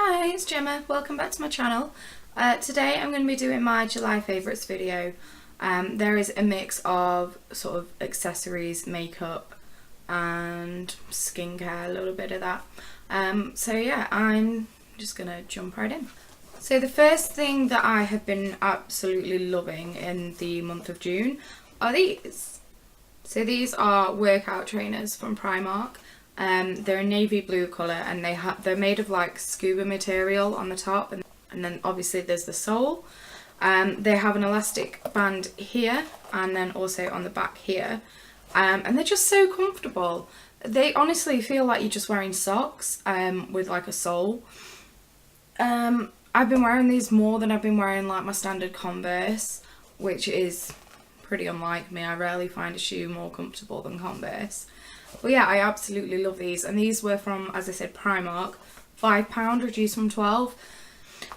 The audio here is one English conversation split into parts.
Hi, it's Gemma. Welcome back to my channel. Today I'm going to be doing my July favourites video. There is a mix of sort of accessories, makeup and skincare, a little bit of that. So yeah, I'm just going to jump right in. So the first thing that I have been absolutely loving in the month of June are these. So these are workout trainers from Primark. They're a navy blue colour and they're made of like scuba material on the top, and then obviously there's the sole. They have an elastic band here and then also on the back here, and they're just so comfortable. They honestly feel like you're just wearing socks with like a sole. I've been wearing these more than I've been wearing like my standard Converse, which is pretty unlike me. I rarely find a shoe more comfortable than Converse. But yeah, I absolutely love these, and these were from, as I said, Primark, £5 reduced from 12.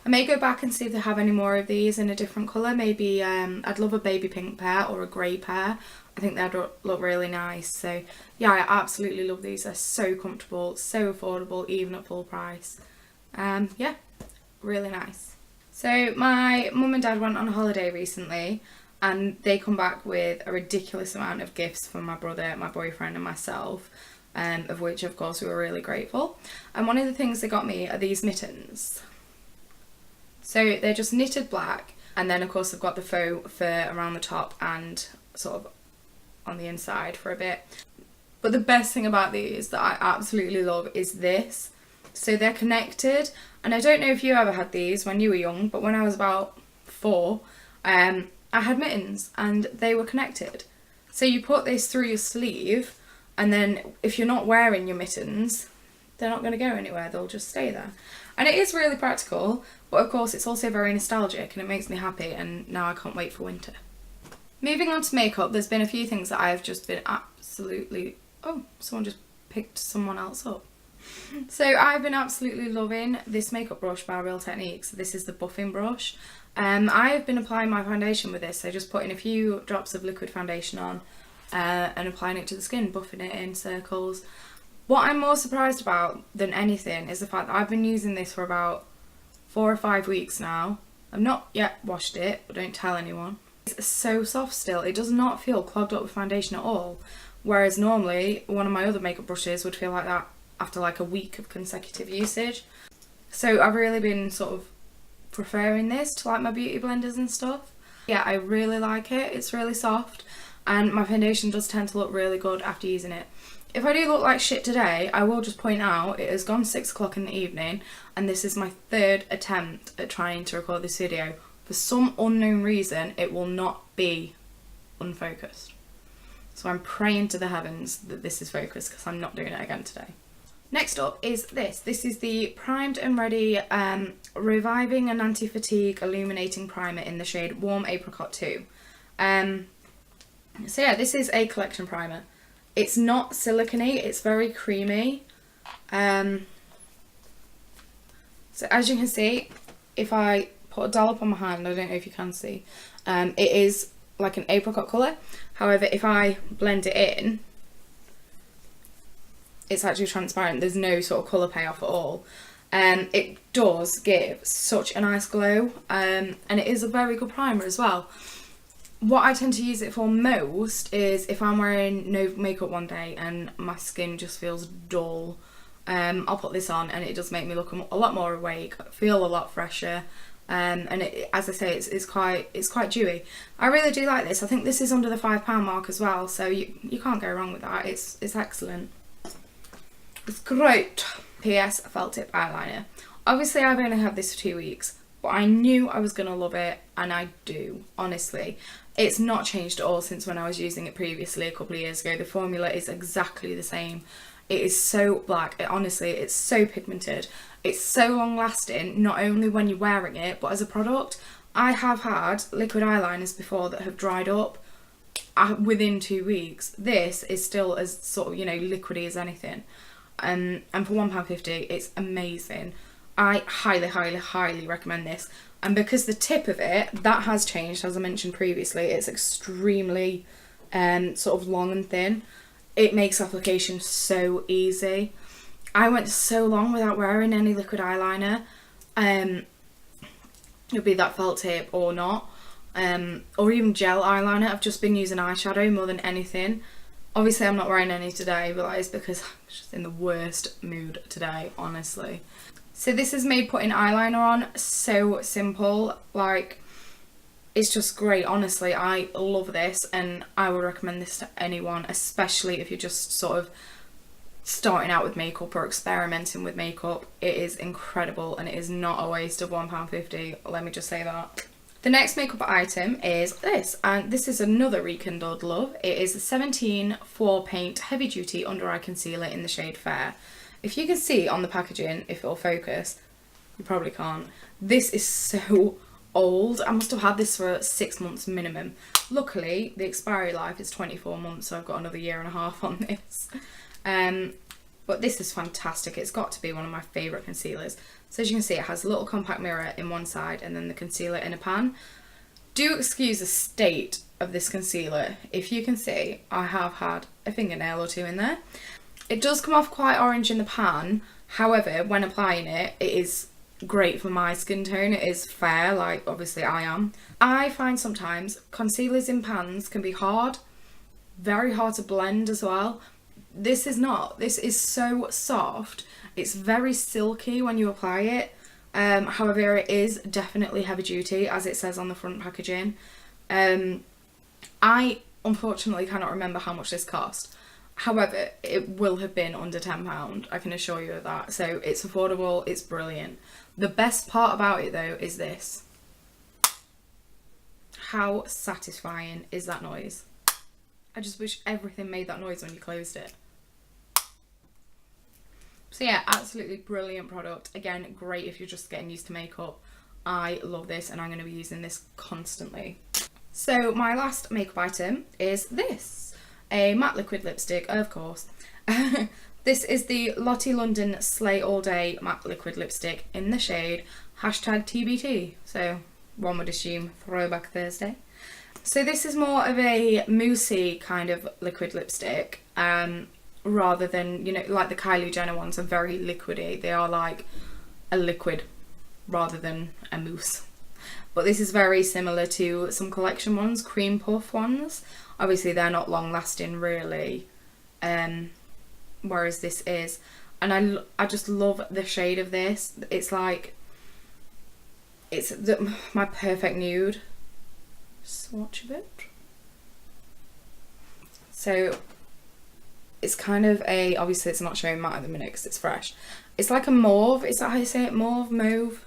I may go back and see if they have any more of these in a different colour. Maybe I'd love a baby pink pair or a grey pair. I think they'd look really nice. So yeah, I absolutely love these. They're so comfortable, so affordable, even at full price. Yeah, really nice. So my mum and dad went on holiday recently, and they come back with a ridiculous amount of gifts from my brother, my boyfriend and myself, of which of course we were really grateful. And one of the things they got me are these mittens. So they're just knitted black, and then of course they've got the faux fur around the top and sort of on the inside for a bit. But the best thing about these that I absolutely love is this. So they're connected, and I don't know if you ever had these when you were young, but when I was about 4, I had mittens and they were connected. So you put this through your sleeve, and then if you're not wearing your mittens, they're not going to go anywhere, they'll just stay there. And it is really practical, but of course it's also very nostalgic and it makes me happy, and now I can't wait for winter. Moving on to makeup, there's been a few things that I've just been absolutely... Oh, someone just picked someone else up. So I've been absolutely loving this makeup brush by Real Techniques. This is the buffing brush. I've been applying my foundation with this, so just putting a few drops of liquid foundation on and applying it to the skin, buffing it in circles. What I'm more surprised about than anything is the fact that I've been using this for about 4 or 5 weeks now. I've not yet washed it, but don't tell anyone. It's so soft still, it does not feel clogged up with foundation at all, whereas normally one of my other makeup brushes would feel like that after like a week of consecutive usage. So I've really been sort of preferring this to like my beauty blenders and stuff. Yeah, I really like it. It's really soft, and my foundation does tend to look really good after using it. If I do look like shit today, I will just point out it has gone 6 o'clock in the evening, and this is my 3rd attempt at trying to record this video. For some unknown reason, it will not be unfocused. So I'm praying to the heavens that this is focused, because I'm not doing it again today. Next up is this. This is the Primed and Ready Reviving and Anti-Fatigue Illuminating Primer in the shade Warm Apricot 2. So yeah, this is a collection primer. It's not silicone-y, it's very creamy. So as you can see, if I put a dollop on my hand, I don't know if you can see, it is like an apricot colour. However, if I blend it in, it's actually transparent. There's no sort of colour payoff at all. It does give such a nice glow, and it is a very good primer as well. What I tend to use it for most is if I'm wearing no makeup one day and my skin just feels dull, I'll put this on and it does make me look a lot more awake, feel a lot fresher, and it, as I say, it's quite dewy. I really do like this. I think this is under the £5 mark as well, so you can't go wrong with that. It's excellent. It's great. PS felt tip eyeliner. Obviously I've only had this for 2 weeks, but I knew I was going to love it, and I do, honestly. It's not changed at all since when I was using it previously a couple of years ago. The formula is exactly the same. It is so black. Honestly, it's so pigmented. It's so long lasting, not only when you're wearing it, but as a product. I have had liquid eyeliners before that have dried up within 2 weeks. This is still as sort of, you know, liquidy as anything. And for £1.50 it's amazing. I highly recommend this. And because the tip of it, that has changed, as I mentioned previously, it's extremely sort of long and thin. It makes application so easy. I went so long without wearing any liquid eyeliner. It'll be that felt tip or not. Or even gel eyeliner. I've just been using eyeshadow more than anything. Obviously I'm not wearing any today, but that is because I'm just in the worst mood today, honestly. So this is made putting eyeliner on. So simple, like, it's just great. Honestly, I love this and I would recommend this to anyone, especially if you're just sort of starting out with makeup or experimenting with makeup. It is incredible and it is not a waste of £1.50, let me just say that. The next makeup item is this, and this is another Rekindled Love. It is a 17 4 Paint Heavy Duty Under Eye Concealer in the shade Fair. If you can see on the packaging, if it'll focus, you probably can't. This is so old. I must have had this for 6 months minimum. Luckily, the expiry life is 24 months, so I've got another year and a half on this. But this is fantastic. It's got to be one of my favourite concealers. So as you can see, it has a little compact mirror in one side and then the concealer in a pan. Do excuse the state of this concealer. If you can see, I have had a fingernail or two in there. It does come off quite orange in the pan. However, when applying it, it is great for my skin tone. It is fair, like obviously I am. I find sometimes concealers in pans can be hard, very hard to blend as well. This is not. This is so soft. It's very silky when you apply it. However, it is definitely heavy duty, as it says on the front packaging. I unfortunately cannot remember how much this cost. However, it will have been under £10, I can assure you of that. So it's affordable, it's brilliant. The best part about it though is this. How satisfying is that noise? I just wish everything made that noise when you closed it. So yeah, absolutely brilliant product. Again, great if you're just getting used to makeup. I love this and I'm going to be using this constantly. So my last makeup item is this. A matte liquid lipstick, of course. This is the Lottie London Slay All Day matte liquid lipstick in the shade #TBT. So one would assume Throwback Thursday. So this is more of a moussey kind of liquid lipstick, rather than, you know, like the Kylie Jenner ones are very liquidy. They are like a liquid rather than a mousse. But this is very similar to some collection ones, cream puff ones. Obviously they're not long lasting really, whereas this is. And I just love the shade of this. It's like, it's my perfect nude. Swatch a bit. So it's kind of a, obviously it's not showing matte at the minute because it's fresh. It's like a mauve, is that how you say it? Mauve?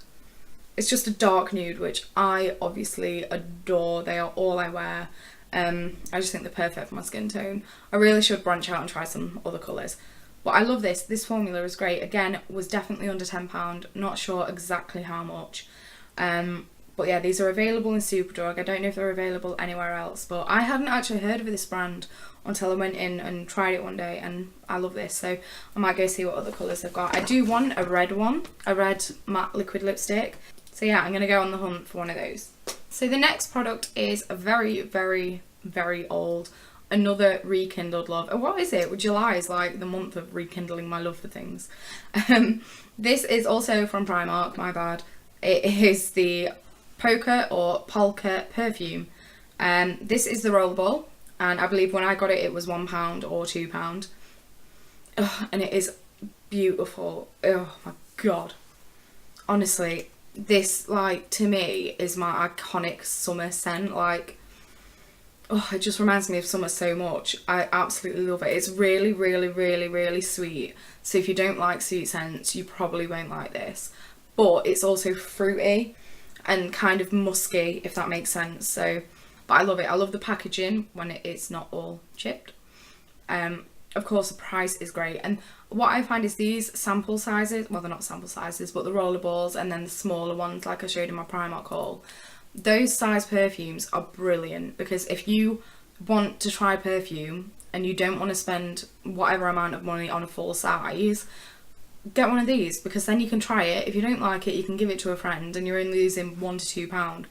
It's just a dark nude, which I obviously adore. They are all I wear. I just think they're perfect for my skin tone. I really should branch out and try some other colours. But I love this. This formula is great. Again, was definitely under £10. Not sure exactly how much. But yeah, these are available in Superdrug. I don't know if they're available anywhere else, but I hadn't actually heard of this brand until I went in and tried it one day, and I love this, so I might go see what other colours they've got. I do want a red one, a red matte liquid lipstick. So yeah, I'm going to go on the hunt for one of those. So the next product is a very, very, very old, another Rekindled Love. And what is it? July is like the month of rekindling my love for things. This is also from Primark, my bad. It is the Polka perfume. This is the rollerball, and I believe when I got it, it was £1 or £2. Ugh, and it is beautiful. Oh my god. Honestly, this, like, to me is my iconic summer scent. Like, oh, it just reminds me of summer so much. I absolutely love it. It's really, really, really, really sweet. So if you don't like sweet scents, you probably won't like this. But it's also fruity and kind of musky, if that makes sense. So, but I love it. I love the packaging when it's not all chipped. Of course, the price is great. And what I find is these sample sizes, well, they're not sample sizes, but the rollerballs and then the smaller ones, like I showed in my Primark haul, those size perfumes are brilliant, because if you want to try perfume and you don't want to spend whatever amount of money on a full size, get one of these, because then you can try it. If you don't like it, you can give it to a friend and you're only losing £1 to £2.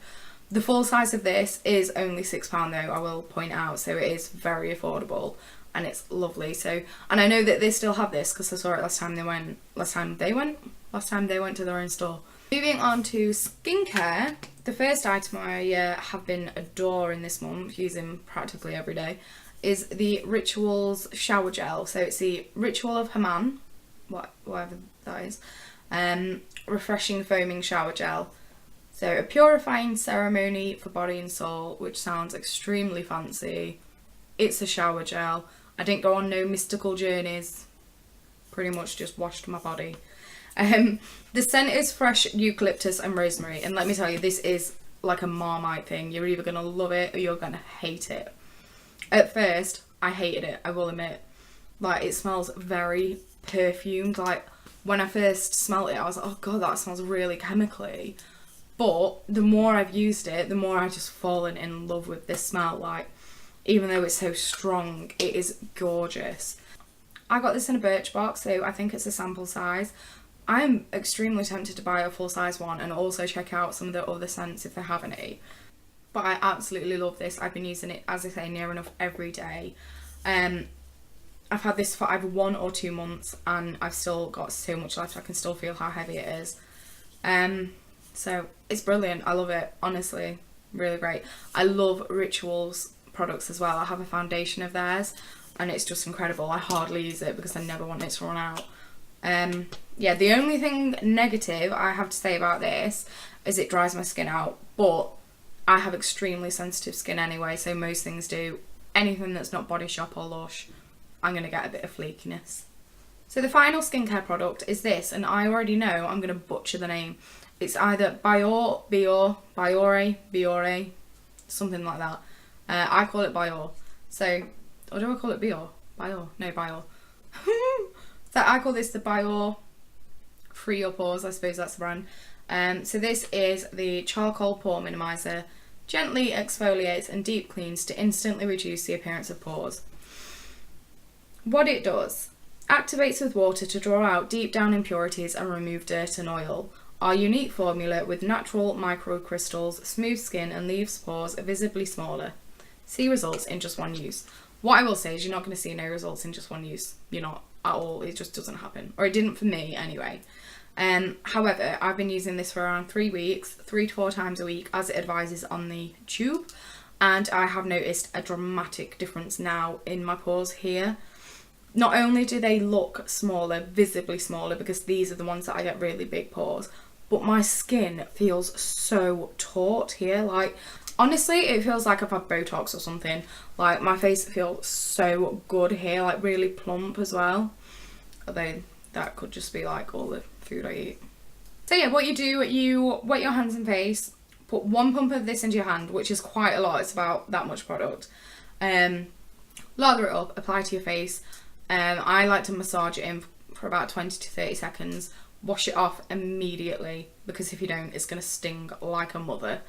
The full size of this is only £6 though, I will point out, so it is very affordable. and it's lovely. So, and I know that they still have this because I saw it last time they went to their own store. Moving on to skincare, the first item I have been adoring this month, using practically every day, is the Rituals shower gel. So it's the Ritual of Haman, whatever that is, refreshing foaming shower gel. So a purifying ceremony for body and soul, which sounds extremely fancy. It's a shower gel. I didn't go on no mystical journeys, pretty much just washed my body. The scent is fresh eucalyptus and rosemary, and let me tell you, this is like a Marmite thing. You're either gonna love it or you're gonna hate it. At first, I hated it, I will admit. Like, it smells very perfumed. Like, when I first smelled it, I was like, oh god, that smells really chemically. But the more I've used it, the more I've just fallen in love with this smell. Like, even though it's so strong, it is gorgeous. I got this in a Birchbox, so I think it's a sample size. I'm extremely tempted to buy a full size one and also check out some of the other scents if they have any. But I absolutely love this. I've been using it, as I say, near enough every day. I've had this for either 1 or 2 months and I've still got so much left. I can still feel how heavy it is. So it's brilliant. I love it, honestly. Really great. I love Rituals products as well. I have a foundation of theirs and it's just incredible. I hardly use it because I never want it to run out. Yeah, the only thing negative I have to say about this is it dries my skin out, but I have extremely sensitive skin anyway, so most things do. Anything that's not Body Shop or Lush, I'm going to get a bit of flakiness. So the final skincare product is this, and I already know I'm going to butcher the name. It's either Biore, something like that. I call it Biore. So, or do I call it Biore? Biore? No, Biore. So I call this the Biore Free Your Pores, I suppose that's the brand. So this is the Charcoal Pore Minimizer. Gently exfoliates and deep cleans to instantly reduce the appearance of pores. What it does: activates with water to draw out deep down impurities and remove dirt and oil. Our unique formula with natural microcrystals, smooth skin and leaves pores visibly smaller. See results in just 1 use. What I will say is you're not going to see no results in just 1 use. You're not at all. It just doesn't happen. Or it didn't for me anyway. However, I've been using this for around 3 weeks, 3 to 4 times a week, as it advises on the tube, and I have noticed a dramatic difference now in my pores here. Not only do they look smaller, visibly smaller, because these are the ones that I get really big pores, but my skin feels so taut here. Like, honestly, it feels like I've had Botox or something. Like, my face feels so good here, like really plump as well. Although that could just be like all the food I eat. So yeah, what you do, you wet your hands and face, put 1 pump of this into your hand, which is quite a lot, it's about that much product. Lather it up, apply to your face. I like to massage it in for about 20 to 30 seconds, wash it off immediately, because if you don't, it's going to sting like a mother.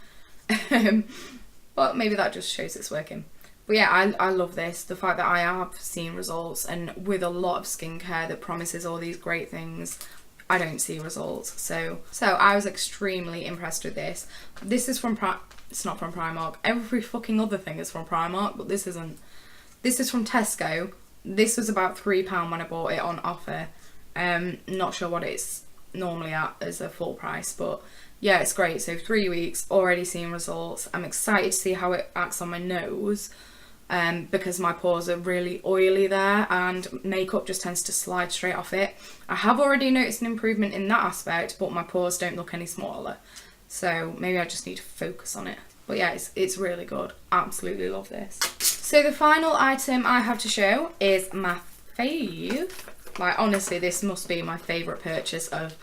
But maybe that just shows it's working. But yeah, I love this. The fact that I have seen results, and with a lot of skincare that promises all these great things, I don't see results. So I was extremely impressed with this. This is from it's not from Primark. Every fucking other thing is from Primark, but this isn't. This is from Tesco. This was about £3 when I bought it on offer. Not sure what it's normally at as a full price, but yeah, it's great. So 3 weeks, already seeing results. I'm excited to see how it acts on my nose, because my pores are really oily there and makeup just tends to slide straight off it. I have already noticed an improvement in that aspect, but my pores don't look any smaller. So maybe I just need to focus on it. But yeah, it's really good. Absolutely love this. So the final item I have to show is my fave. Like, honestly, this must be my favourite purchase of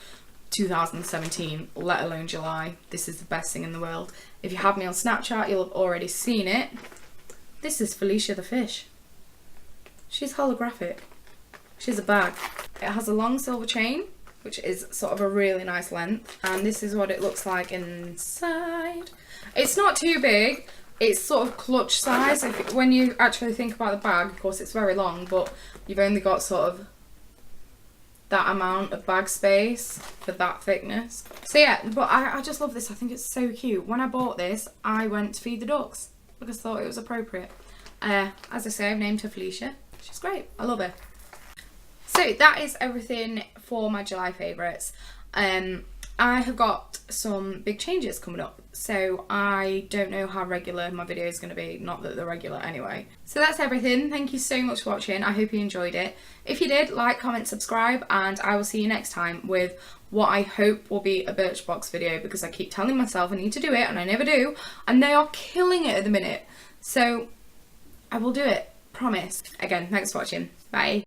2017, let alone July. This is the best thing in the world. If you have me on Snapchat, you'll have already seen it. This is Felicia the fish. She's holographic. She's a bag. It has a long silver chain, which is sort of a really nice length, and this is what it looks like inside. It's not too big. It's sort of clutch size. When you actually think about the bag, of course it's very long, but you've only got sort of that amount of bag space for that thickness. So yeah, but I just love this. I think it's so cute. When I bought this, I went to feed the ducks because I thought it was appropriate. As I say, I've named her Felicia. She's great. I love her. So that is everything for my July favourites. I have got some big changes coming up, so I don't know how regular my video is going to be. Not that they're regular anyway. So that's everything. Thank you so much for watching. I hope you enjoyed it. If you did, like, comment, subscribe, and I will see you next time with what I hope will be a Birchbox video, because I keep telling myself I need to do it and I never do, and they are killing it at the minute. So I will do it. Promise. Again, thanks for watching. Bye.